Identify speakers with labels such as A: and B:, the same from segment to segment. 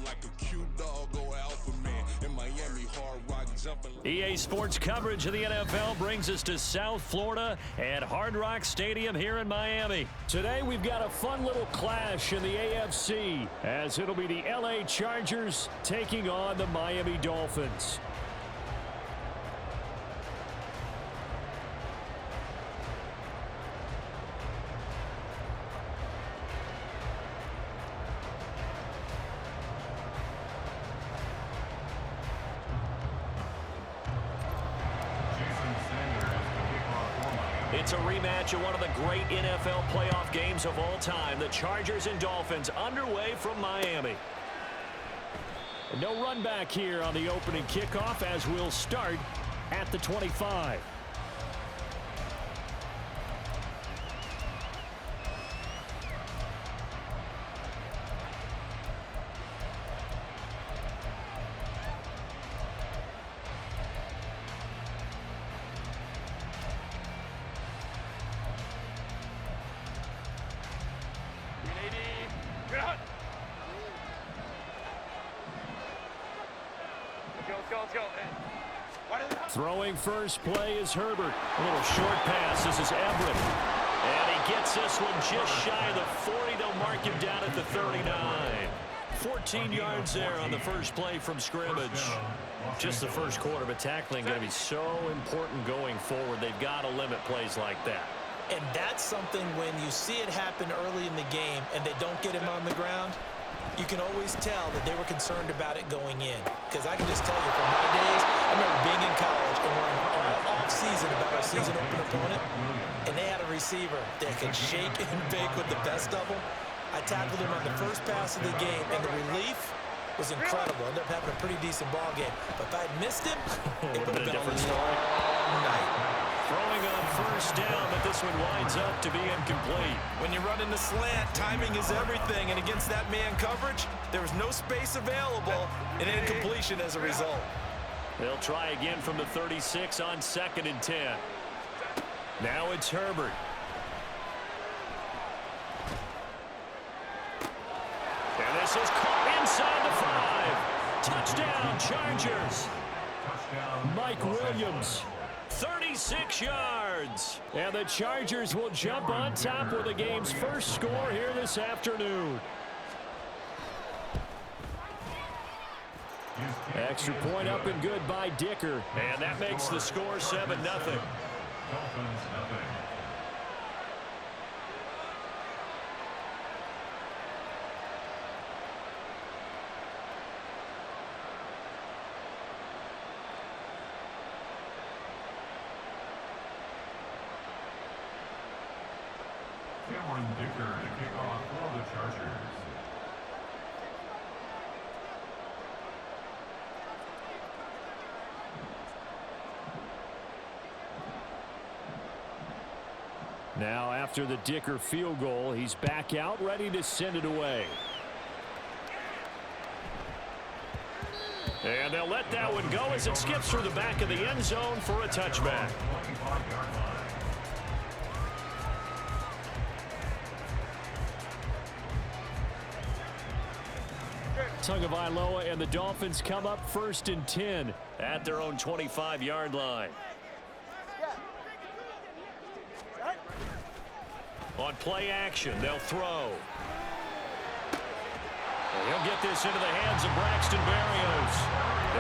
A: like a cute dog or alpha man. In Miami, hard rock jumping.
B: EA Sports coverage of the NFL brings us to South Florida at Hard Rock Stadium here in Miami. Today we've got a fun little clash in the AFC as it'll be the LA Chargers taking on the Miami Dolphins. It's a rematch of one of the great NFL playoff games of all time. The Chargers and Dolphins underway from Miami. No run back here on the opening kickoff as we'll start at the 25. Throwing first play is Herbert. A little short pass. This is Everett. And he gets this one just shy of the 40. They'll mark him down at the 39. 14 yards there on the first play from scrimmage. Just the first quarter, but tackling going to be so important going forward. They've got to limit plays like that.
C: And that's something when you see it happen early in the game and they don't get him on the ground, you can always tell that they were concerned about it going in. Because I can just tell you from my days, I remember being in college and worrying all off-season about our season open opponent, and they had a receiver that could shake and bake with the best of them. I tackled him on the first pass of the game, and the relief was incredible. Ended up having a pretty decent ball game. But if I had missed him, it would have been a different story all night.
B: Throwing on first down, but this one winds up to be incomplete.
C: When you're running the slant, timing is everything, and against that man coverage, there was no space available, and incompletion as a result.
B: They'll try again from the 36 on 2nd and 10. Now it's Herbert. And this is caught inside the 5. Touchdown, Chargers. Mike Williams. 36 yards. And the Chargers will jump on top with the game's first score here this afternoon. Extra point up and good by Dicker. And that makes the score 7-0.
D: Dicker to kick off for the Chargers.
B: Now after the Dicker field goal, he's back out ready to send it away. And they'll let that one go as it skips through the back of the end zone for a touchback. Tagovailoa and the Dolphins come up 1st and 10 at their own 25-yard line. On play action, they'll throw. And he'll get this into the hands of Braxton Berrios.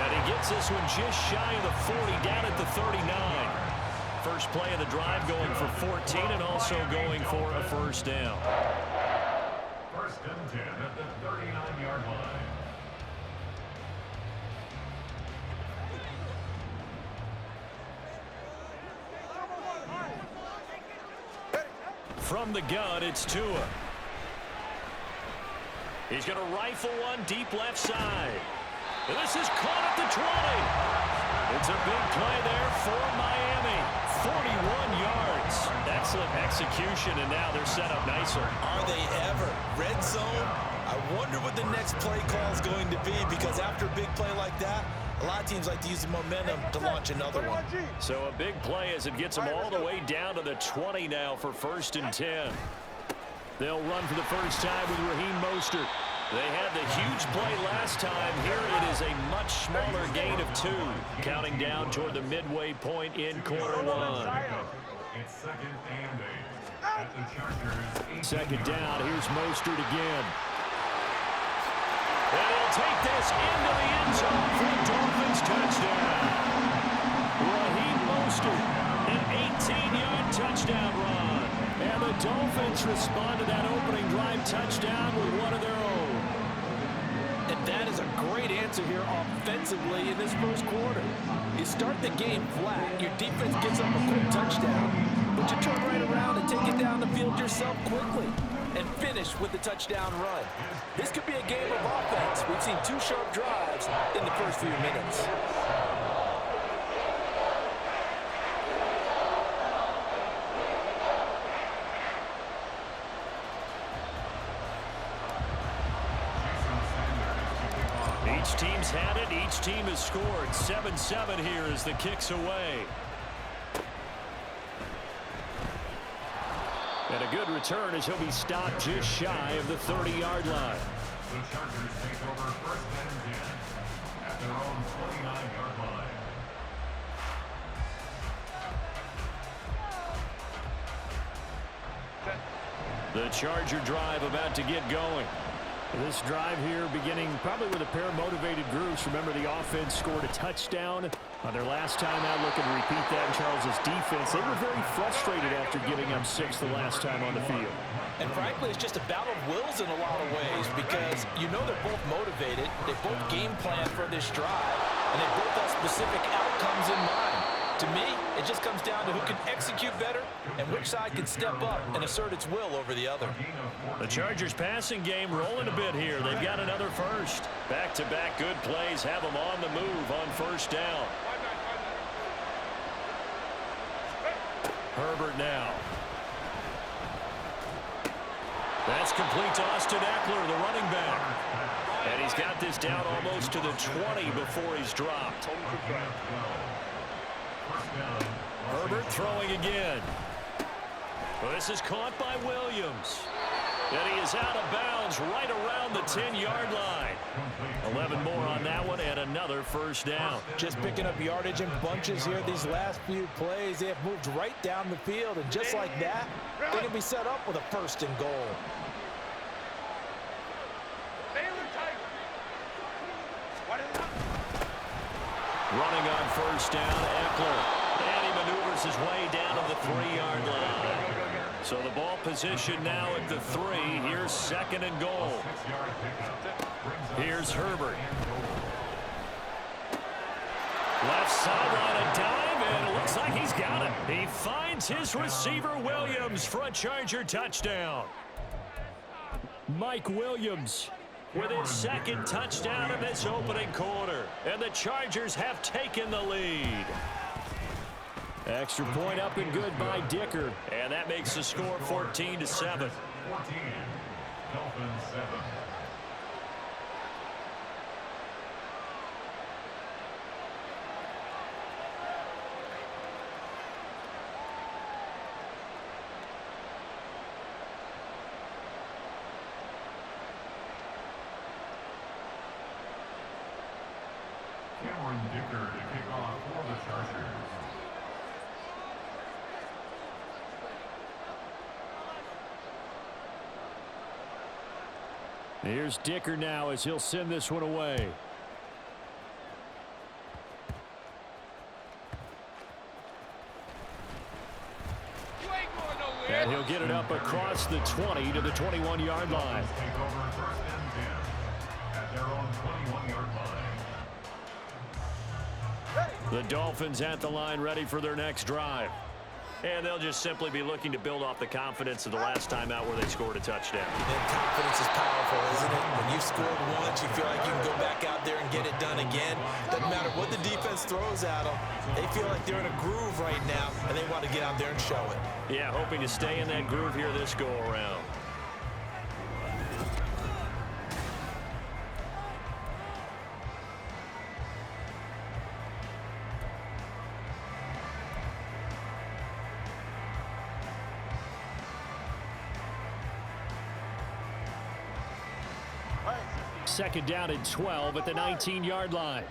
B: And he gets this one just shy of the 40, down at the 39. First play of the drive going for 14 and also going for a first down.
D: 1st and 10 at the 39-yard line.
B: From the gun, it's Tua. He's going to rifle one deep left side. And this is caught at the 20. It's a big play there for Miami. 41 yards. Excellent execution, and now they're set up nicer.
C: Are they ever? Red zone? I wonder what the next play call is going to be, because after a big play like that, a lot of teams like to use the momentum to launch another one.
B: So a big play as it gets them all the way down to the 20 now for 1st and 10. They'll run for the first time with Raheem Mostert. They had the huge play last time. Here it is a much smaller gain of 2. Counting down toward the midway point in quarter 1.
D: It's 2nd and 8. At the Chargers.
B: 2nd down. Here's Mostert again. And he'll take this into the end zone for the Dolphins touchdown. Raheem Mostert, an 18-yard touchdown run. And the Dolphins respond to that opening drive touchdown with one of their own.
C: And that is a great answer here offensively in this first quarter. You start the game flat, your defense gets up a quick touchdown, but you turn right around and take it down the field yourself quickly and finish with the touchdown run. This could be a game of offense. We've seen 2 sharp drives in the first few minutes.
B: Each team's had it. Each team has scored. 7-7 here as the kick's away. And a good return as he'll be stopped just shy of the 30-yard line.
D: The Chargers take over 1st and 10 at their own 29-yard line.
B: The Charger drive about to get going. This drive here beginning probably with a pair of motivated groups. Remember, the offense scored a touchdown on their last time out. Looking to repeat that in Charles' defense. They were very frustrated after giving up 6 the last time on the field.
C: And frankly, it's just a battle of wills in a lot of ways because you know they're both motivated. They both game plan for this drive, and they both have specific outcomes in mind. To me, it just comes down to who can execute better and which side can step up and assert its will over the other.
B: The Chargers passing game rolling a bit here. They've got another first. Back-to-back good plays have them on the move on 1st down. Herbert now. That's complete to Austin Eckler, the running back. And he's got this down almost to the 20 before he's dropped. Herbert throwing again. Well, this is caught by Williams. And he is out of bounds right around the 10-yard line. 11 more on that one and another 1st down.
C: Just picking up yardage in bunches here these last few plays. They have moved right down the field, and just like that, they can be set up with a 1st and goal.
B: Running on 1st down, Eckler. And he maneuvers his way down to the 3-yard line. So the ball position now at the 3. Here's 2nd and goal. Here's Herbert. Left sideline, a dive, and it looks like he's got it. He finds his receiver, Williams, for a Charger touchdown. Mike Williams with his 2nd touchdown in this opening quarter. And the Chargers have taken the lead. Extra point up and good by Dicker. And that makes the score 14-7.
D: 14. Dolphins 7. Dicker to kick off for the Chargers.
B: Here's Dicker now as he'll send this one away. And he'll get it up across the 20 to the 21-yard line.
D: Take over 1st and 10 at their own 21-yard line.
B: The Dolphins at the line ready for their next drive. And they'll just simply be looking to build off the confidence of the last time out where they scored a touchdown.
C: And confidence is powerful, isn't it? When you've scored once, you feel like you can go back out there and get it done again. Doesn't matter what the defense throws at them. They feel like they're in a groove right now, and they want to get out there and show it.
B: Yeah, hoping to stay in that groove here this go-around. second down and 12 at the 19-yard line.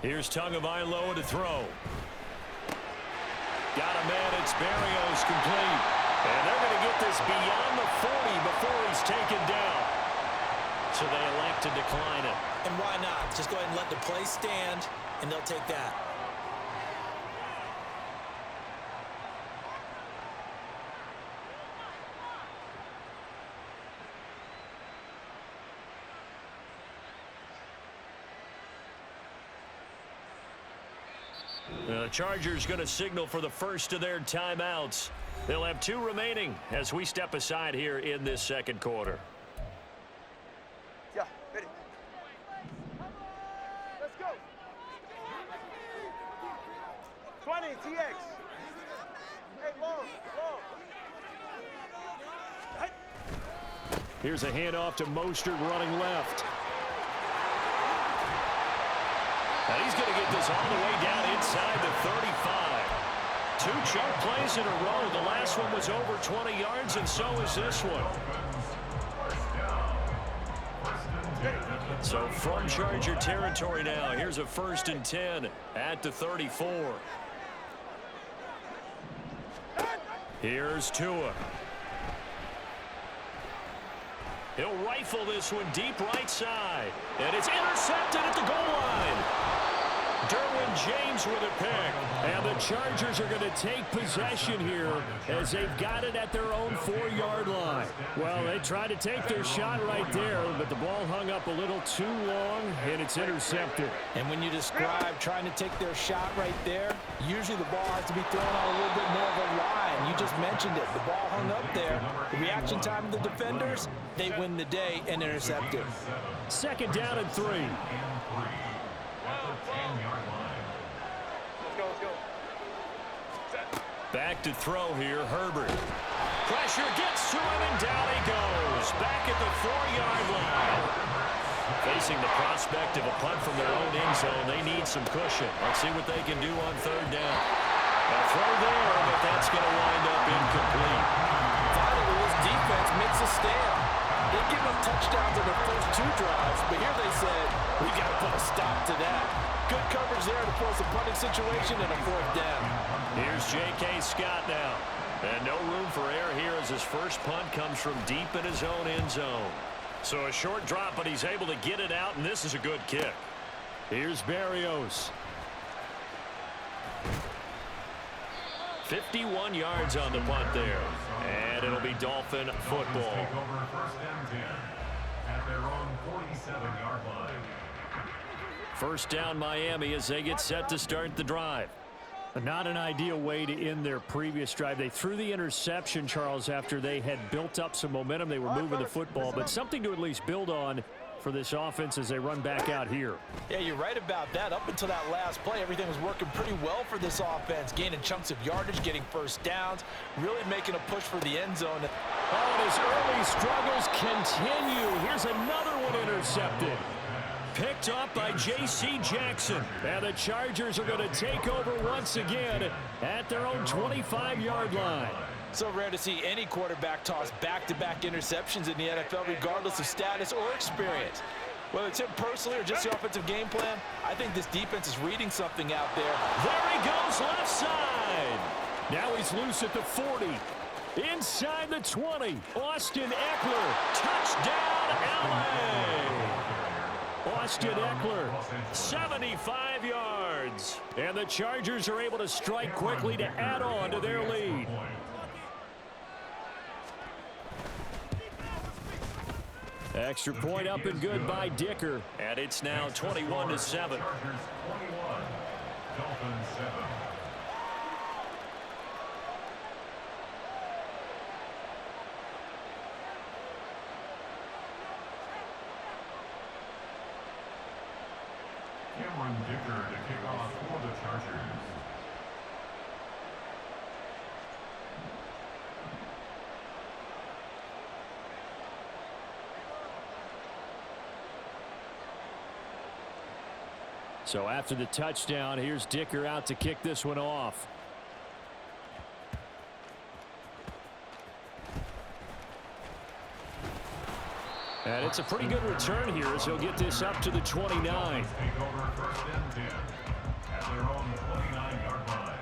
B: Here's Tagovailoa to throw. Got a man, it's Berrios, complete. And they're going to get this beyond the 40 before he's taken down. So they elect to decline it.
C: And why not? Just go ahead and let the play stand, and they'll take that.
B: The Chargers going to signal for the first of their timeouts. They'll have 2 remaining as we step aside here in this second quarter.
E: Yeah, ready. Let's go. 20, TX. Hey, long.
B: Here's a handoff to Mostert running left. Now he's going to get this all the way down inside the 35. 2 chunk plays in a row. The last one was over 20 yards, and so is this one. So from Charger territory now, here's a 1st and 10 at the 34. Here's Tua. He'll rifle this one deep right side. And it's intercepted at the goal line. Derwin James with a pick. And the Chargers are going to take possession here as they've got it at their own 4-yard line. Well, they tried to take their shot right there, but the ball hung up a little too long, and it's intercepted.
C: And when you describe trying to take their shot right there, usually the ball has to be thrown on a little bit more of a line. You just mentioned it. The ball hung up there. The reaction time of the defenders, they win the day and intercept it.
B: Second down and 3. Back to throw here, Herbert. Pressure gets to him, and down he goes. Back at the 4-yard line. Facing the prospect of a punt from their own end zone, they need some cushion. Let's see what they can do on 3rd down. A throw there, but that's going to wind up incomplete.
C: Finally, this defense makes a stand. They've given up touchdowns in their first 2 drives, but here they said, we got to put a stop to that. Good coverage there to force a punting situation and a 4th down.
B: Here's J.K. Scott now. And no room for error here as his first punt comes from deep in his own end zone. So a short drop, but he's able to get it out, and this is a good kick. Here's Berrios. 51 yards on the punt there. And it'll be Dolphin football.
D: Take over 1st and 10 at their own 47-yard line.
B: First down Miami as they get set to start the drive. Not an ideal way to end their previous drive. They threw the interception, Charles, after they had built up some momentum. They were moving the football, but something to at least build on for this offense as they run back out here.
C: Yeah, you're right about that. Up until that last play, everything was working pretty well for this offense, gaining chunks of yardage, getting first downs, really making a push for the end zone.
B: Oh, and his early struggles continue. Here's another one intercepted. Picked up by J.C. Jackson. And the Chargers are going to take over once again at their own 25-yard line.
C: So rare to see any quarterback toss back-to-back interceptions in the NFL, regardless of status or experience. Whether it's him personally or just the offensive game plan, I think this defense is reading something out there.
B: There he goes, left side. Now he's loose at the 40. Inside the 20. Austin Eckler. Touchdown, L.A. Austin Eckler, 75 yards. And the Chargers are able to strike quickly to add on to their lead. Extra point up and good by Dicker. And it's now 21-7.
D: Chargers 21, Dolphins 7. Cameron Dicker to kick off for the Chargers.
B: So after the touchdown, here's Dicker out to kick this one off. And it's a pretty good return here as he'll get this up to the 29.
D: Take over first and 10 at their own 29-yard line.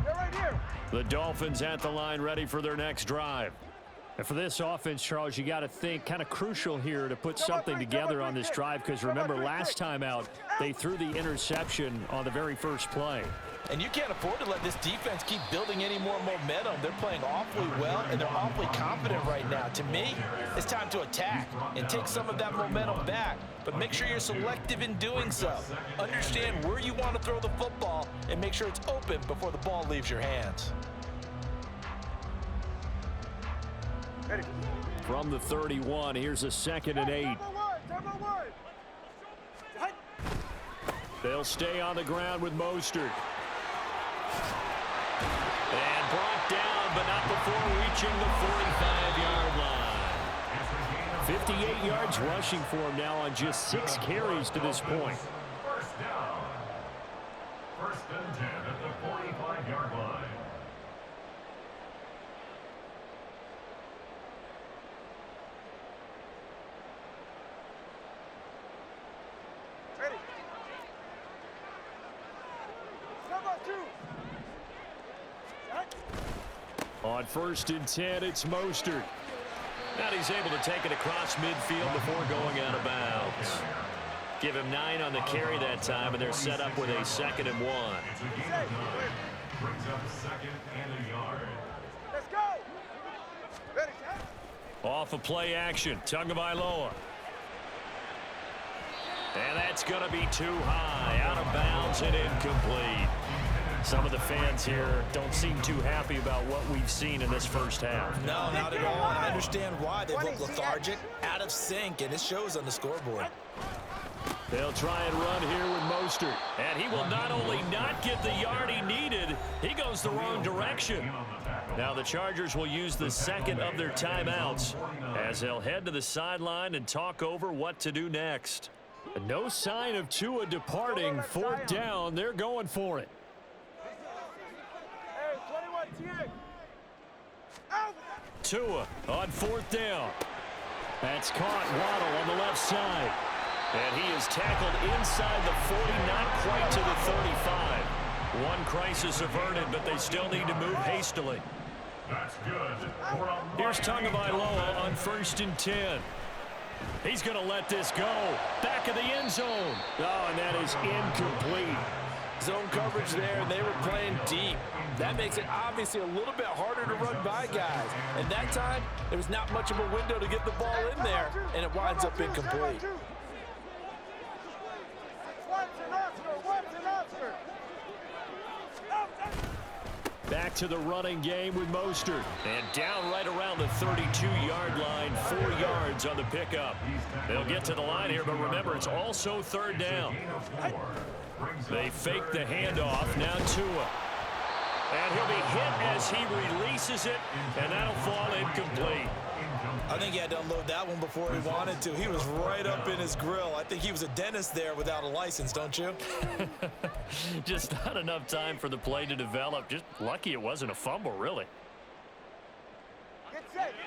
E: They're right here.
B: The Dolphins at the line ready for their next drive. And for this offense, Charles, you got to think kind of crucial here to put something together on this drive because remember last time out they threw the interception on the very first play.
C: And you can't afford to let this defense keep building any more momentum. They're playing awfully well, and they're awfully confident right now. To me, it's time to attack and take some of that momentum back. But make sure you're selective in doing so. Understand where you want to throw the football and make sure it's open before the ball leaves your hands.
B: From the 31, here's a 2nd and 8.
E: Number one.
B: They'll stay on the ground with Mostert. And brought down, but not before reaching the 45-yard line. 58 yards rushing for him now on just 6 carries to this point.
D: First down. First and 10 at the 45-yard line.
E: Ready. Number 2.
B: On 1st and 10, it's Mostert. Now he's able to take it across midfield before going out of bounds. Give him 9 on the carry that time, and they're set up with a 2nd and 1.
D: It's a gain of 9. Brings up 2nd and a yard.
E: Let's go. Ready.
B: Off of play action, Tagovailoa. And that's going to be too high, out of bounds and incomplete. Some of the fans here don't seem too happy about what we've seen in this first half.
C: No, not at all, and I understand why. They look lethargic, out of sync, and it shows on the scoreboard.
B: They'll try and run here with Mostert. And he will not only not get the yard he needed, he goes the wrong direction. Now the Chargers will use the 2nd of their timeouts as they'll head to the sideline and talk over what to do next. No sign of Tua departing. 4th down, they're going for it.
E: Hey, 21 TX. Out.
B: Tua on 4th down. That's caught. Waddle on the left side. And he is tackled inside the 40, not quite to the 35. One crisis averted, but they still need to move hastily.
D: That's good.
B: Here's Tagovailoa on 1st and 10. He's going to let this go. Back of the end zone. Oh, and that is incomplete.
C: Zone coverage there, and they were playing deep. That makes it obviously a little bit harder to run by guys. And that time, there was not much of a window to get the ball in there, and it winds up incomplete.
B: Back to the running game with Mostert. And down right around the 32-yard line, 4 yards on the pickup. They'll get to the line here, but remember, it's also 3rd down. They fake the handoff. Now Tua. And he'll be hit as he releases it, and that'll fall incomplete.
C: I think he had to unload that one before he wanted to. He was right up in his grill. I think he was a dentist there without a license, don't you?
B: Just not enough time for the play to develop. Just lucky it wasn't a fumble, really.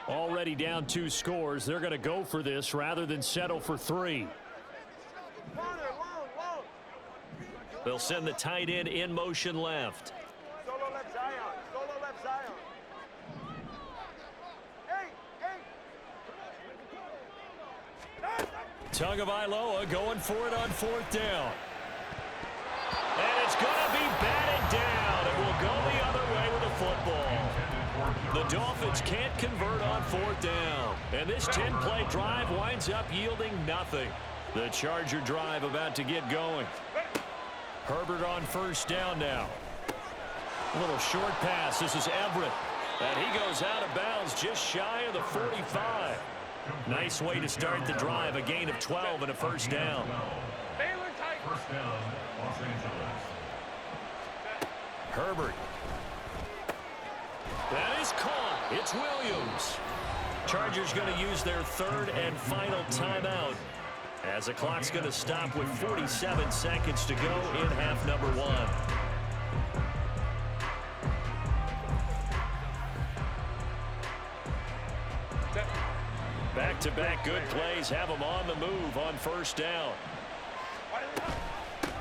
B: Already down 2 scores. They're going to go for this rather than settle for 3. They'll send the tight end in motion left.
E: Solo left Zion. Solo left Zion.
B: Tagovailoa going for it on 4th down. And it's going to be batted down. It will go the other way with the football. The Dolphins can't convert on 4th down. And this 10-play drive winds up yielding nothing. The Charger drive about to get going. Herbert on 1st down now. A little short pass. This is Everett. And he goes out of bounds just shy of the 45. Nice way to start the drive. A gain of 12 and a 1st down.
D: First down, Los Angeles.
B: Herbert. That is caught. It's Williams. Chargers going to use their third and final timeout, as the clock's going to stop with 47 seconds to go in half number one. Back-to-back good plays have them on the move on first down.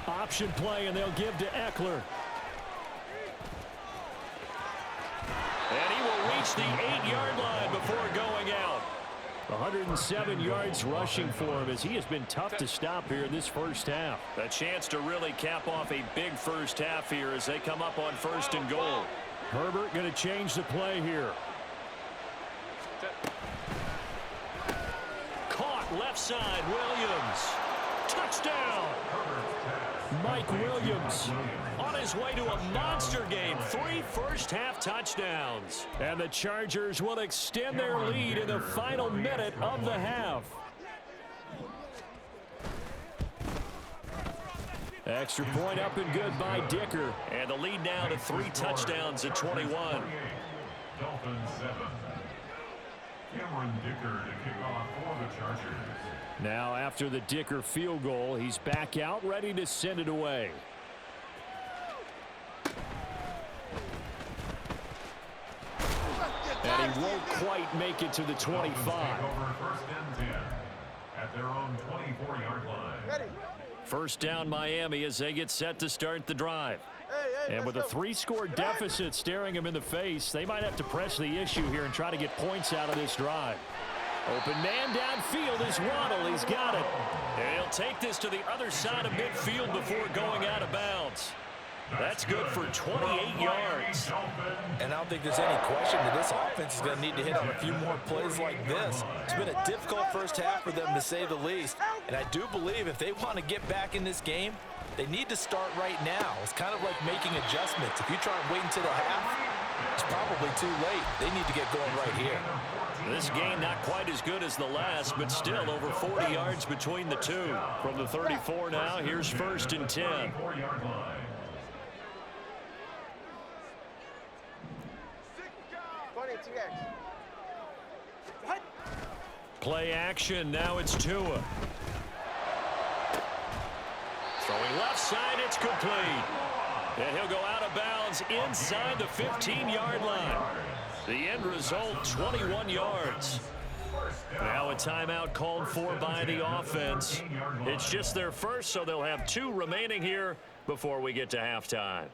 F: Option play, and they'll give to Eckler.
B: And he will reach the 8-yard line before going out.
F: 107 yards rushing for him, as he has been tough to stop here in this first half.
B: A chance to really cap off a big first half here as they come up on first and goal.
F: Herbert going to change the play here.
B: Caught left side, Williams. Touchdown!
F: Mike Williams
B: on his way to a monster game. 3 first-half touchdowns.
F: And the Chargers will extend their lead in the final minute of the half. Extra point up and good by Dicker.
B: And the lead now to 3 touchdowns at 21.
D: Dolphins 7. Cameron Dicker to kick off for the Chargers.
F: Now after the Dicker field goal, he's back out ready to send it away. And he won't quite make it to the 25.
D: Over first and 10 at their own 24-yard line.
B: First down Miami as they get set to start the drive.
F: And with a 3-score deficit staring him in the face, they might have to press the issue here and try to get points out of this drive. Open man downfield is Waddle. He's got it.
B: And he'll take this to the other side of midfield before going out of bounds. That's good for 28 yards.
C: And I don't think there's any question that this offense is going to need to hit on a few more plays like this. It's been a difficult first half for them, to say the least. And I do believe if they want to get back in this game, they need to start right now. It's kind of like making adjustments. If you try and wait until the half, it's probably too late. They need to get going right here.
B: This game not quite as good as the last, but still over 40 yards between the two. From the 34 now, here's first and 10. Play action, now it's Tua. Throwing left side, it's complete. And he'll go out of bounds inside the 15-yard line. The end result, 21 yards. Now a timeout called for by the offense. It's just their first, so they'll have 2 remaining here before we get to halftime.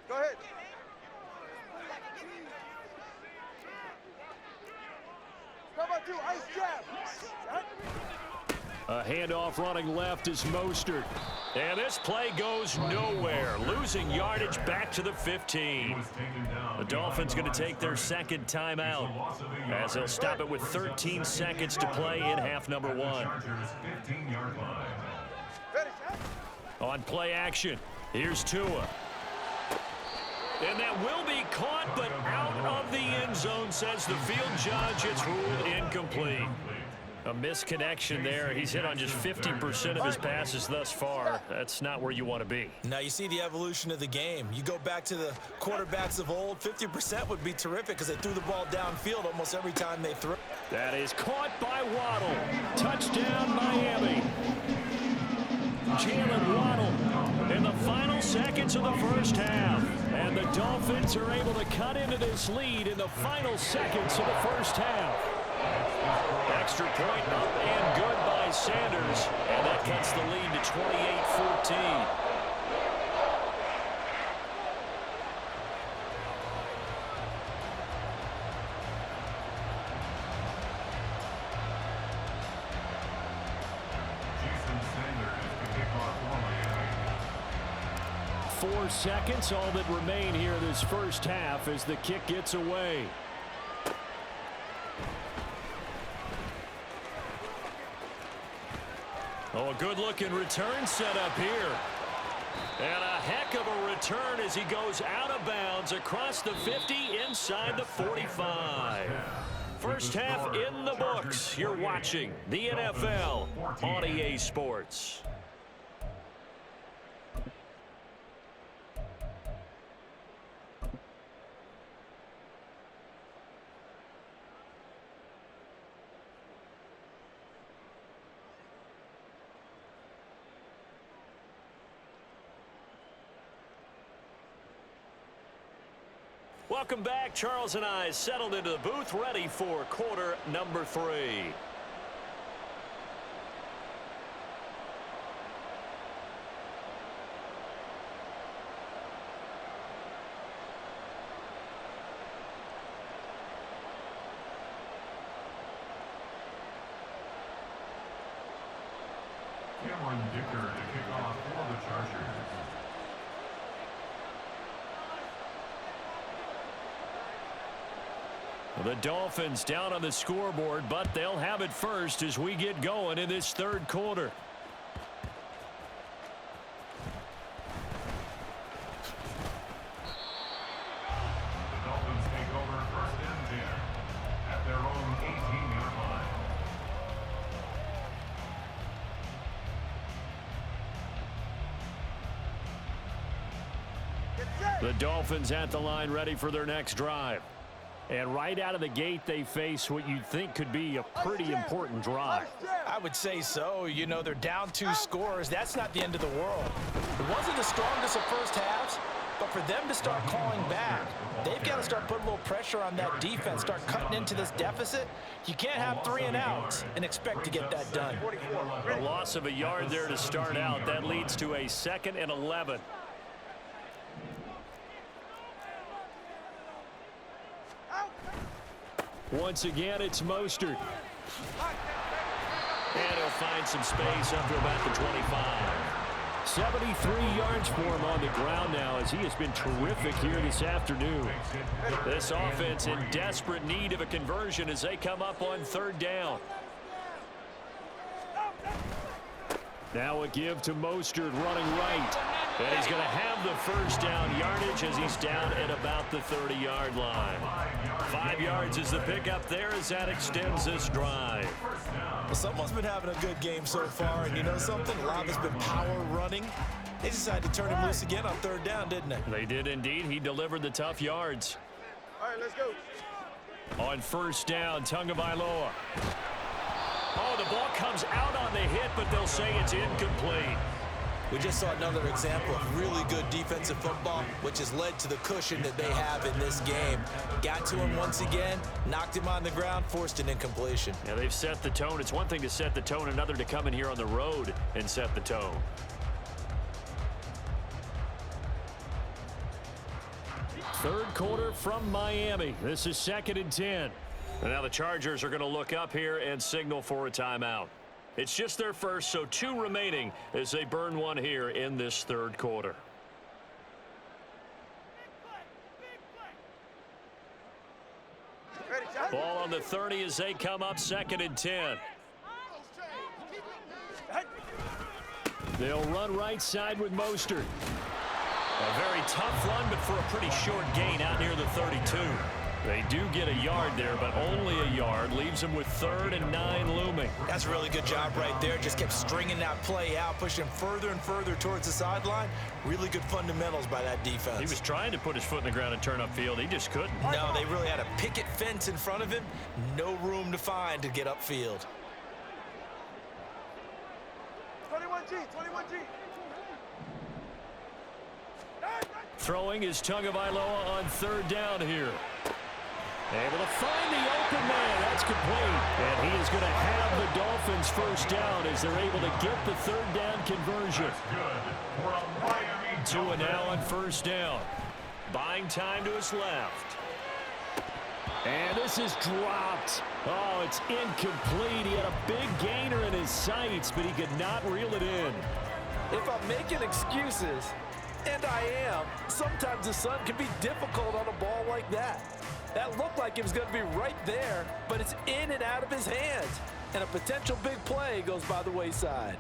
E: Go ahead. Come on, do ice jab.
F: A handoff running left is Mostert.
B: And this play goes nowhere. Losing yardage back to the 15. The Dolphins going to take their second timeout as they'll stop it with 13 seconds to play in half number 1. On play action, here's Tua. And that will be caught, but out of the end zone, says the field judge. It's ruled incomplete. A misconnection there. He's hit on just 50% of his passes thus far. That's not where you want to be.
C: Now you see the evolution of the game. You go back to the quarterbacks of old, 50% would be terrific because they threw the ball downfield almost every time they threw.
F: That is caught by Waddle. Touchdown, Miami. Jalen Waddle in the final seconds of the first half. And the Dolphins are able to cut into this lead in the final seconds of the first half.
B: Extra point up and good by Sanders. And that cuts the lead to 28-14.
D: Jason Sanders to kick off for Miami.
F: 4 seconds, all that remain here this first half as the kick gets away.
B: Oh, a good-looking return set up here. And a heck of a return as he goes out of bounds across the 50 inside the 45. First half in the books. You're watching the NFL on EA Sports. Welcome back. Charles and I settled into the booth, ready for quarter number 3.
D: Dicker to kick off for the Chargers.
F: The Dolphins down on the scoreboard, but they'll have it first as we get going in this third quarter.
D: The Dolphins take over first and 10 at their own 18-yard line.
F: The Dolphins at the line ready for their next drive. And right out of the gate, they face what you'd think could be a pretty important drive.
C: I would say so. You know, they're down 2 scores. That's not the end of the world. It wasn't the strongest of first halves, but for them to start calling back, they've got to start putting a little pressure on that defense, start cutting into this deficit. You can't have 3 and outs and expect to get that done.
F: A loss of a yard there to start out. That leads to a 2nd and 11. Once again, it's Mostert.
B: And he'll find some space up to about the 25.
F: 73 yards for him on the ground now as he has been terrific here this afternoon.
B: This offense in desperate need of a conversion as they come up on 3rd down.
F: Now a give to Mostert running right.
B: And he's going to have the first down yardage as he's down at about the 30-yard line. 5 yards is the pickup there as that extends this drive.
C: Well, someone's been having a good game so far, and you know something? A lot has been power running. They decided to turn him loose again on 3rd down, didn't they?
F: They did indeed. He delivered the tough yards.
E: All right, let's go.
F: On 1st down, Tagovailoa.
B: Oh, the ball comes out on the hit, but they'll say it's incomplete.
C: We just saw another example of really good defensive football, which has led to the cushion that they have in this game. Got to him once again, knocked him on the ground, forced an incompletion.
F: Yeah, they've set the tone. It's one thing to set the tone, another to come in here on the road and set the tone. Third quarter from Miami. This is 2nd and 10.
B: And now the Chargers are going to look up here and signal for a timeout. It's just their first, so 2 remaining as they burn one here in this third quarter. Ball on the 30 as they come up 2nd and 10.
F: They'll run right side with Mostert.
B: A very tough run, but for a pretty short gain out near the 32.
F: They do get a yard there, but only a yard. Leaves them with 3rd and 9 looming.
C: That's a really good job right there. Just kept stringing that play out, pushing him further and further towards the sideline. Really good fundamentals by that defense.
F: He was trying to put his foot in the ground and turn upfield. He just couldn't.
C: No, they really had a picket fence in front of him. No room to find to get upfield.
E: 21G, 21G.
F: Throwing is Tagovailoa on 3rd down here. Able to find the open man. That's complete. And he is going to have the Dolphins first down as they're able to get the 3rd down conversion. Tua now on 1st down.
B: Buying time to his left.
F: And this is dropped. Oh, it's incomplete. He had a big gainer in his sights, but he could not reel it in.
G: If I'm making excuses, and I am, sometimes the sun can be difficult on a ball like that. That looked like it was going to be right there, but it's in and out of his hands. And a potential big play goes by the wayside.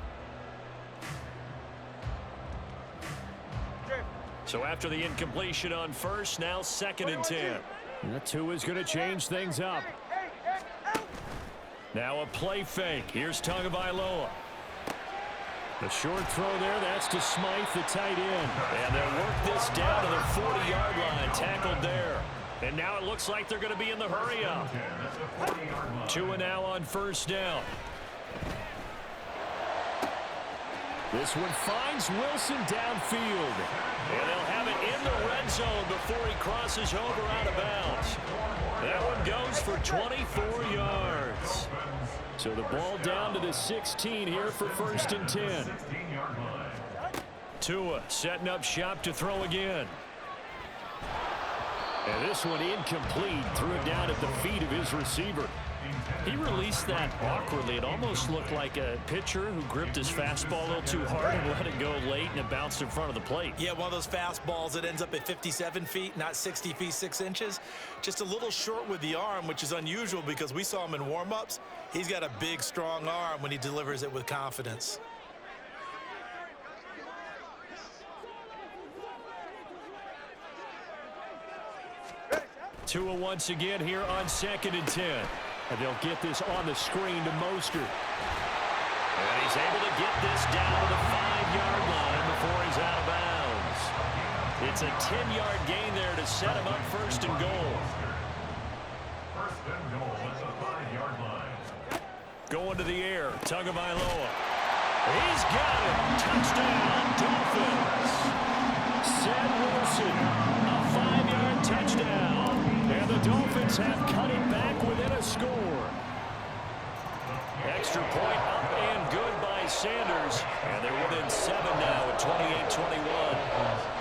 B: So after the incompletion on 1st, now 2nd and 10.
F: The Tua is going to change things up. Now a play fake. Here's Tagovailoa. The short throw there, that's to Smythe, the tight end.
B: And they'll work this down to the 40-yard line, tackled there. And now it looks like they're going to be in the hurry-up.
F: Tua now on 1st down. This one finds Wilson downfield.
B: And they'll have it in the red zone before he crosses over out of bounds. That one goes for 24 yards. So the ball down to the 16 here for 1st and 10. Tua setting up shop to throw again. And this one incomplete. Threw it down at the feet of his receiver. He released that awkwardly. It almost looked like a pitcher who gripped his fastball a little too hard and let it go late, and it bounced in front of the plate.
C: Yeah, one of those fastballs that ends up at 57 feet, not 60 feet, 6 inches. Just a little short with the arm, which is unusual because we saw him in warm-ups. He's got a big, strong arm when he delivers it with confidence.
B: Tua once again here on 2nd and 10. And they'll get this on the screen to Mostert. And he's able to get this down to the 5-yard line before he's out of bounds. It's a 10-yard gain there to set him up 1st and goal.
D: 1st and goal at the 5-yard line.
B: Going to the air, Tagovailoa. He's got it. Touchdown, Dolphins. Sam Wilson, a 5-yard touchdown. And the Dolphins have cut it back within a score. Extra point up and good by Sanders. And they're within 7 now at 28-21.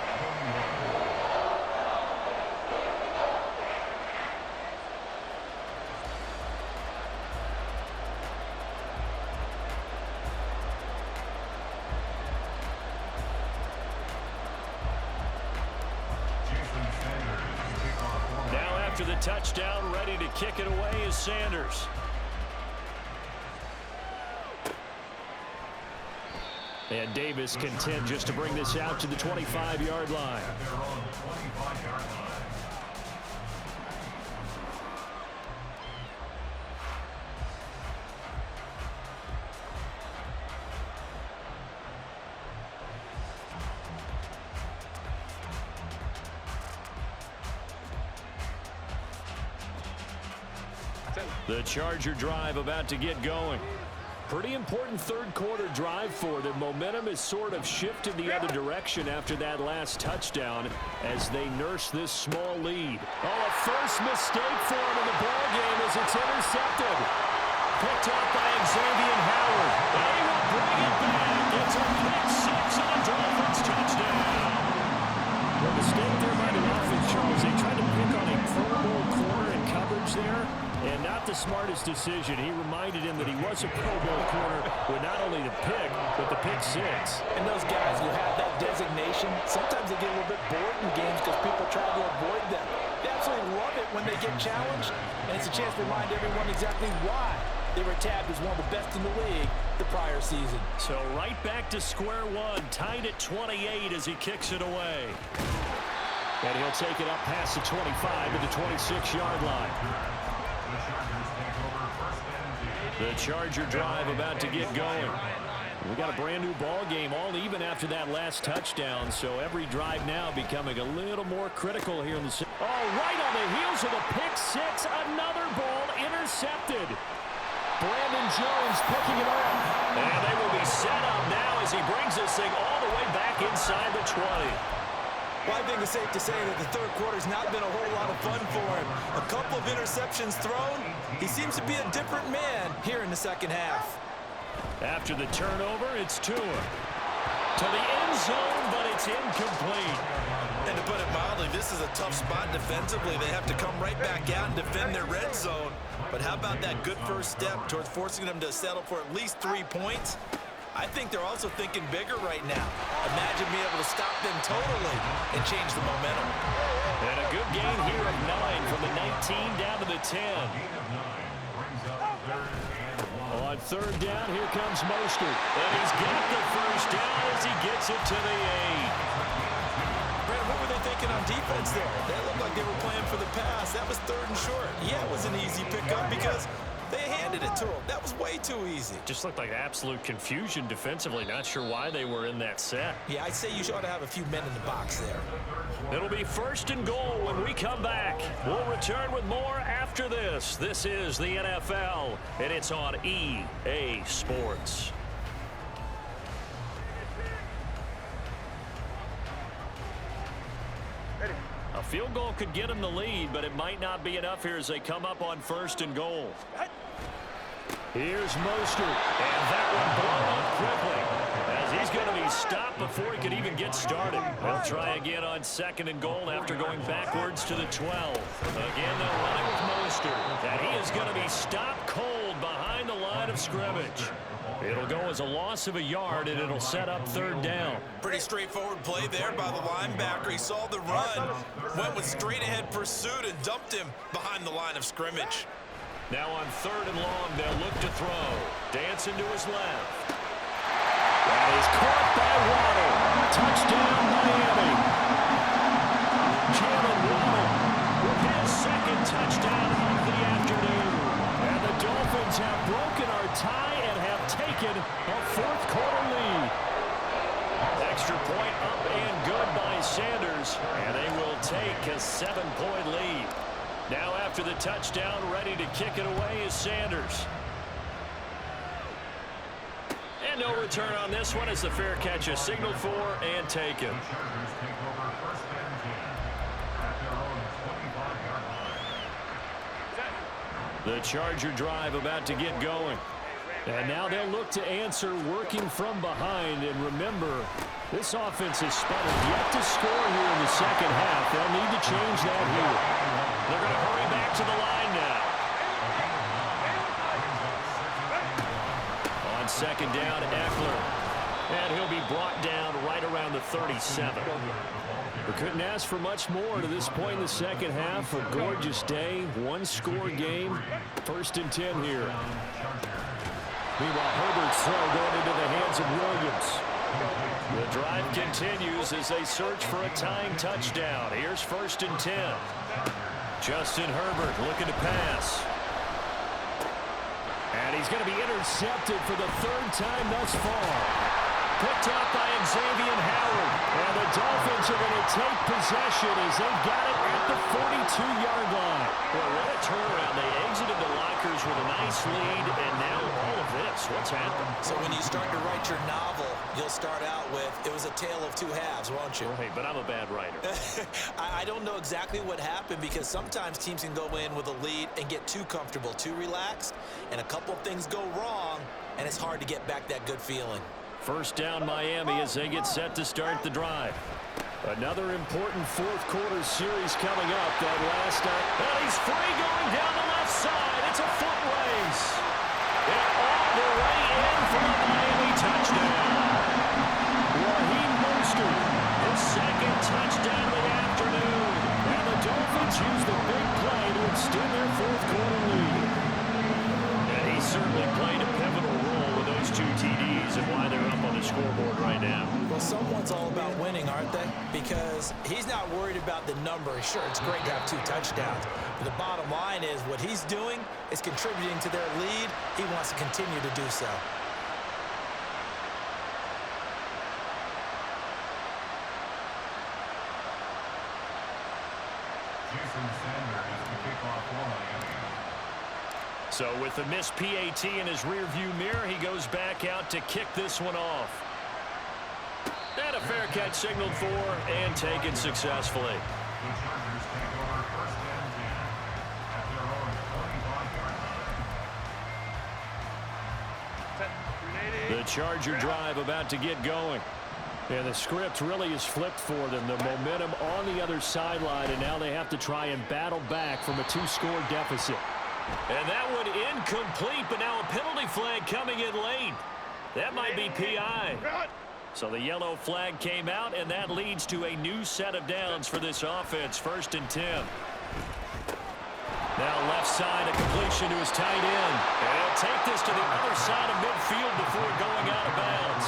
B: To the touchdown, ready to kick it away is Sanders. And Davis content just to bring this out to the 25-yard line.
D: They're on the 25-yard line.
B: The Charger drive about to get going. Pretty important third-quarter drive for them. Momentum has sort of shifted the other direction after that last touchdown as they nurse this small lead. Oh, a first mistake for him in the ballgame as it's intercepted. Picked up by Xavier Howard. They will bring it back. It's a pick 6 and a Dolphins touchdown. The mistake there by the offense, Charles. They tried to pick on a Pro Bowl corner in coverage there. And not the smartest decision. He reminded him that he was a Pro Bowl corner with not only the pick, but the pick 6.
C: And those guys who have that designation, sometimes they get a little bit bored in games because people try to avoid them. They absolutely love it when they get challenged, and it's a chance to remind everyone exactly why they were tabbed as one of the best in the league the prior season.
B: So right back to square one, tied at 28 as he kicks it away. And he'll take it up past the 25 to the 26-yard line. The Charger drive about to get going. We got a brand new ball game, all even after that last touchdown. So every drive now becoming a little more critical here in the. Oh, right on the heels of the pick 6, another ball intercepted. Brandon Jones picking it up. And they will be set up now as he brings this thing all the way back inside the 20.
C: Well, I think it's safe to say that the third quarter's not been a whole lot of fun for him. A couple of interceptions thrown. He seems to be a different man here in the second half.
B: After the turnover, it's Tua. To the end zone, but it's incomplete.
C: And to put it mildly, this is a tough spot defensively. They have to come right back out and defend their red zone. But how about that good first step towards forcing them to settle for at least 3 points? I think they're also thinking bigger right now. Imagine being able to stop them totally and change the momentum.
B: And a good gain here of 9 from the 19 down to the 10. On third down, here comes Mostert. And he's got the first down as he gets it to the 8.
C: Brad, what were they thinking on defense there? They looked like they were playing for the pass. That was 3rd and short. Yeah, it was an easy pickup because they handed it to him. That was way too easy.
B: Just looked like absolute confusion defensively. Not sure why they were in that set.
C: Yeah, I'd say you ought to have a few men in the box there.
B: It'll be 1st and goal when we come back. We'll return with more after this. This is the NFL, and it's on EA Sports. Field goal could get him the lead, but it might not be enough here as they come up on 1st and goal. Here's Mostert, and that one blown up quickly as he's going to be stopped before he could even get started. They'll try again on 2nd and goal after going backwards to the 12. Again, they'll run it with Mostert, and he is going to be stopped cold behind the line of scrimmage. It'll go as a loss of a yard, and it'll set up 3rd down.
C: Pretty straightforward play there by the linebacker. He saw the run, went with straight-ahead pursuit, and dumped him behind the line of scrimmage.
B: Now on 3rd and long, they'll look to throw. Dancing to his left. That is caught by Waddle. Touchdown, Miami. Jalen Waddle with his 2nd touchdown of the afternoon. And the Dolphins have broken our tie and have taken a 4th quarter lead. Extra point up and good by Sanders, and they will take a 7-point lead. Now after the touchdown, ready to kick it away is Sanders. And no return on this one as the fair catch is signaled for and taken. The Charger drive about to get going. And now they'll look to answer working from behind. And remember, this offense is sputtered yet to score here in the 2nd half. They'll need to change that here. They're going to hurry back to the line now. On 2nd down, Eckler. And he'll be brought down right around the 37. We couldn't ask for much more to this point in the 2nd half. A gorgeous day, 1-score game. 1st and 10 here. Meanwhile, Herbert's throw going into the hands of Williams. The drive continues as they search for a tying touchdown. Here's 1st and 10. Justin Herbert looking to pass. And he's going to be intercepted for the 3rd time thus far. Picked up by Xavier Howard. And the Dolphins are going to take possession as they've got it at the 42-yard line. Well, what a turnaround. They exited the lockers with a nice lead, and now all of this. What's happened?
C: So when you start to write your novel, you'll start out with, it was a tale of 2 halves, won't you?
B: Well, hey, but I'm a bad writer.
C: I don't know exactly what happened because sometimes teams can go in with a lead and get too comfortable, too relaxed, and a couple of things go wrong, and it's hard to get back that good feeling.
B: 1st down Miami as they get set to start the drive. Another important 4th quarter series coming up. That last night. And he's free going down the left side. It's a foot race. And all the way in for a Miami touchdown. Raheem Mostert, his 2nd touchdown of the afternoon. And the Dolphins use the big play to extend their 4th quarter lead. And he certainly played a pivotal role with those 2 TDs and why they're up on the scoreboard right now.
C: Well, someone's all about winning, aren't they? Because he's not worried about the number. Sure, it's great to have 2 touchdowns. But the bottom line is what he's doing is contributing to their lead. He wants to continue to do so.
B: So with the missed PAT in his rearview mirror, he goes back out to kick this one off. And a fair catch signaled for and taken successfully. The Charger drive about to get going. And the script really is flipped for them. The momentum on the other sideline, and now they have to try and battle back from a 2-score deficit. And that one incomplete, but now a penalty flag coming in late. That might be PI. So the yellow flag came out, and that leads to a new set of downs for this offense. 1st and 10. Now left side, a completion to his tight end. And he'll take this to the other side of midfield before going out of bounds.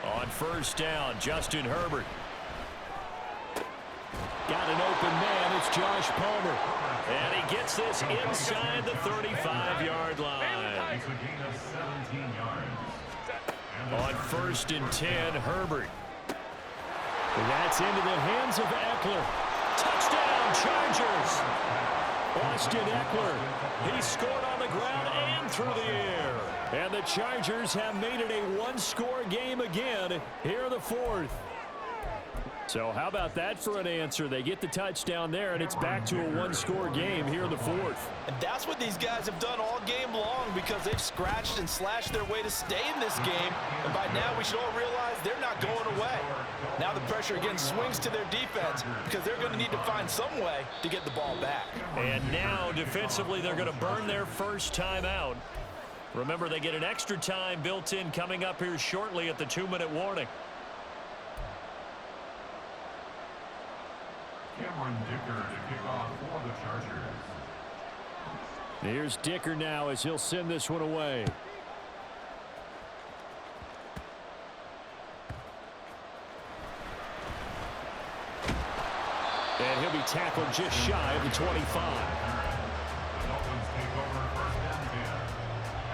B: On 1st down, Justin Herbert. Got an open man. It's Josh Palmer. And he gets this inside the 35-yard line. On 1st and 10, Herbert. And that's into the hands of Eckler. Touchdown, Chargers. Austin Eckler. He scored on the ground and through the air. And the Chargers have made it a one-score game again here in the fourth. So how about that for an answer? They get the touchdown there, and it's back to a one-score game here in the fourth.
C: And that's what these guys have done all game long because they've scratched and slashed their way to stay in this game. And by now, we should all realize they're not going away. Now the pressure again swings to their defense because they're going to need to find some way to get the ball back.
B: And now, defensively, they're going to burn their first timeout. Remember, they get an extra time built in coming up here shortly at the 2-minute warning.
D: Dicker to kick off for the Chargers.
B: Here's Dicker now as he'll send this one away. And he'll be tackled just shy of the 25.
D: The Dolphins take over first and 10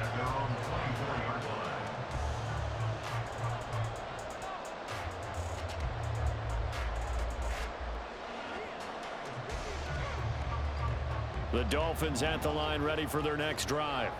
D: at their own 24-yard line.
B: The Dolphins at the line ready for their next drive.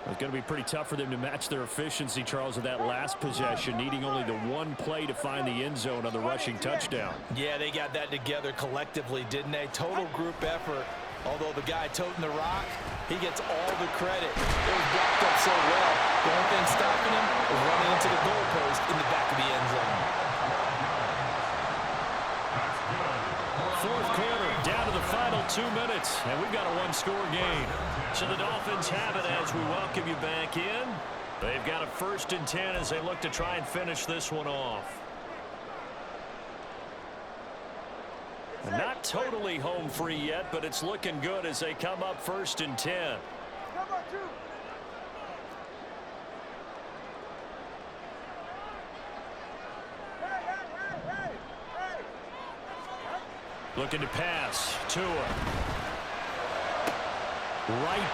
B: It's going to be pretty tough for them to match their efficiency, Charles, of that last possession, needing only the one play to find the end zone on the rushing touchdown.
C: Yeah, they got that together collectively, didn't they? Total group effort. Although the guy toting the rock, he gets all the credit. It was blocked up so well. The only thing stopping him was running into the goalpost in the back of the end zone.
B: Fourth quarter, down to the final 2 minutes, and we've got a one-score game. So the Dolphins have it as we welcome you back in. They've got a 1st and 10 as they look to try and finish this one off. And not totally home free yet, but it's looking good as they come up 1st and 10. Looking to pass. Tua. Right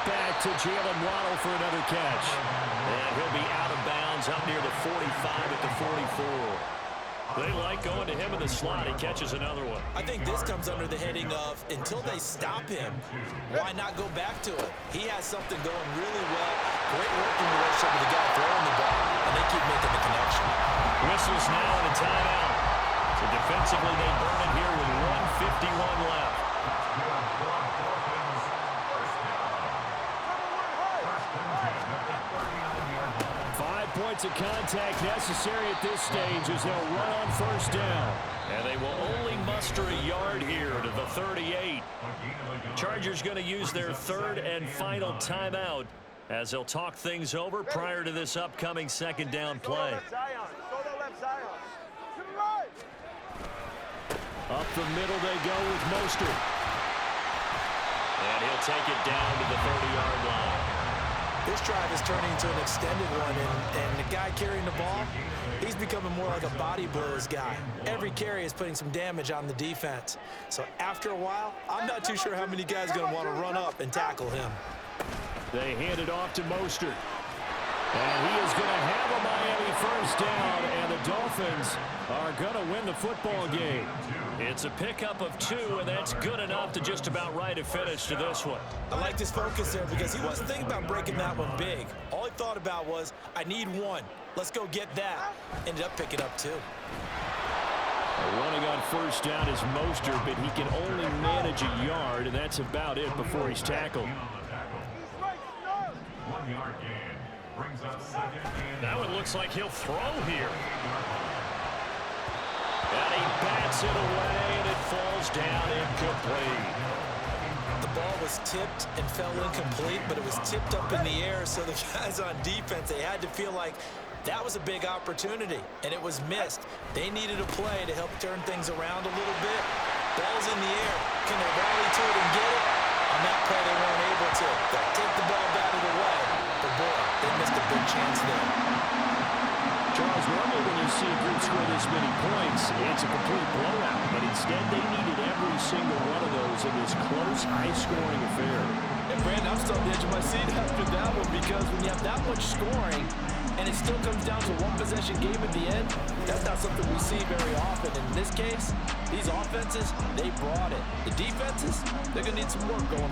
B: back to Jalen Waddle for another catch. And he'll be out of bounds up near the 45 at the 44. They like going to him in the slot. He catches another one.
C: I think this comes under the heading of until they stop him, why not go back to it? He has something going really well. Great working relationship with the guy throwing the ball, and they keep making the connection.
B: Whistles now and a timeout. So defensively, they burn it here with 1:51 left. 5 points of contact necessary at this stage as they'll run on 1st down. And they will only muster a yard here to the 38. Chargers going to use their 3rd and final timeout as they'll talk things over prior to this upcoming 2nd down play. Up the middle they go with Mostert. And he'll take it down to the 30-yard line.
C: This drive is turning into an extended one, and the guy carrying the ball, he's becoming more like a body blows guy. Every carry is putting some damage on the defense. So after a while, I'm not too sure how many guys are going to want to run up and tackle him.
B: They hand it off to Mostert. And he is going to have a Miami 1st down, and the Dolphins are going to win the football game. It's a pickup of 2, and that's good enough to just about write a finish to this one.
C: I like this focus there because he wasn't thinking about breaking that one big. All he thought about was, I need 1. Let's go get that. Ended up picking up 2.
B: Running on 1st down is Mostert, but he can only manage a yard, and that's about it before he's tackled.
D: 1 yard gain. Brings up 2nd and
B: that one looks like he'll throw here. And he bats it away, and it falls down incomplete.
C: The ball was tipped and fell incomplete, but it was tipped up in the air, so the guys on defense, they had to feel like that was a big opportunity, and it was missed. They needed a play to help turn things around a little bit. Ball's in the air. Can they rally to it and get it? On that play, they weren't able to. They'll take the ball batted away. But boy, they missed a big chance there.
B: Charles, normally when you see a group score this many points, it's a complete blowout. But instead, they needed every single one of those in this close, high-scoring affair.
G: And Brandon, I'm still on the edge of my seat after that one because when you have that much scoring and it still comes down to one possession game at the end, that's not something we see very often. In this case, these offenses, they brought it. The defenses, they're going to need some work going